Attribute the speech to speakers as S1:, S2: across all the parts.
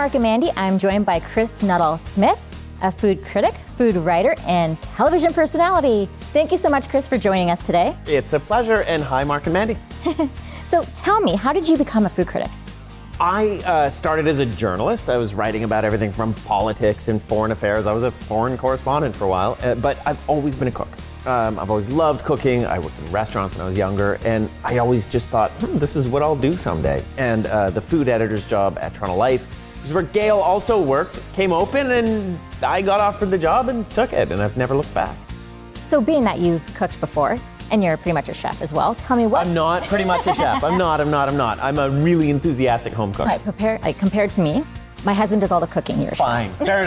S1: Marc and Mandy. I'm joined by Chris Nuttall-Smith, a food critic, food writer, and television personality. Thank you so much, Chris, for joining us today.
S2: It's a pleasure, and hi, Marc and Mandy.
S1: So tell me, how did you become a food critic?
S2: I started as a journalist. I was writing about everything from politics and foreign affairs. I was a foreign correspondent for a while, but I've always been a cook. I've always loved cooking. I worked in restaurants when I was younger, and I always just thought, this is what I'll do someday. And the food editor's job at Toronto Life, which is where Gail also worked, came open, and I got offered the job and took it, and I've never looked back.
S1: So being that you've cooked before, and you're pretty much a chef as well, tell me what...
S2: I'm not pretty much a chef. I'm not. I'm a really enthusiastic home cook.
S1: Right, compared to me, my husband does all the cooking. You're a chef.
S2: Fine, fair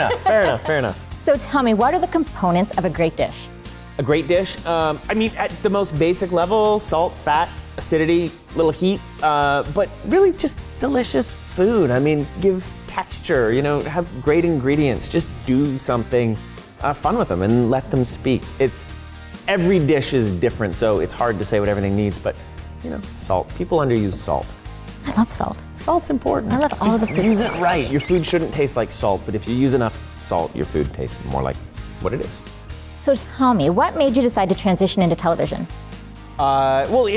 S2: enough.
S1: So tell me, what are the components of a great dish?
S2: A great dish, I mean, at the most basic level, salt, fat, acidity, little heat, but really just delicious food. I mean, give texture, have great ingredients, just do something fun with them and let them speak. Every dish is different, so it's hard to say what everything needs, but salt. People underuse salt.
S1: I love salt.
S2: Salt's important.
S1: I love all of the food.
S2: Use it right. Your food shouldn't taste like salt, but if you use enough salt, your food tastes more like what it is.
S1: So tell me, what made you decide to transition into television?
S2: Well, I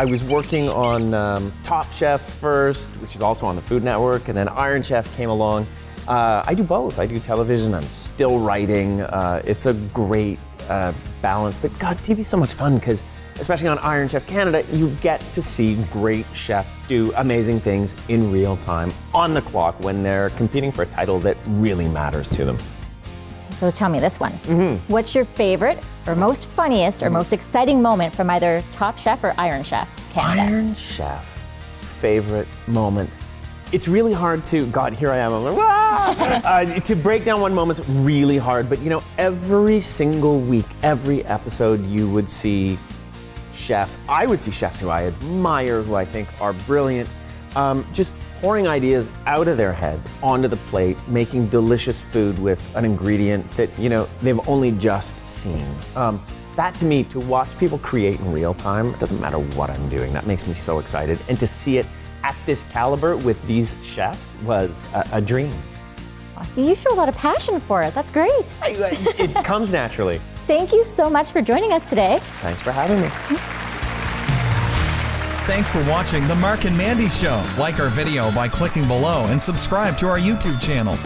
S2: was working on Top Chef first, which is also on the Food Network, and then Iron Chef came along. I do both. I do television. I'm still writing. It's a great balance. But God, TV's so much fun because, especially on Iron Chef Canada, you get to see great chefs do amazing things in real time, on the clock, when they're competing for a title that really matters to them.
S1: So tell me this one. What's your favorite or most funniest or most exciting moment from either Top Chef or Iron Chef Canada?
S2: Iron Chef, favorite moment. It's really hard to, God, here I am, I'm like, to break down one moment's really hard, but every single week, every episode, you would see chefs. I would see chefs who I admire, who I think are brilliant, just pouring ideas out of their heads onto the plate, making delicious food with an ingredient that, they've only just seen. That to me, to watch people create in real time, it doesn't matter what I'm doing, that makes me so excited. And to see it at this caliber with these chefs was a dream.
S1: Well, see, you show a lot of passion for it. That's great.
S2: It comes naturally.
S1: Thank you so much for joining us today.
S2: Thanks for having me.
S3: Thanks for watching The Marc and Mandy Show. Like our video by clicking below and subscribe to our YouTube channel.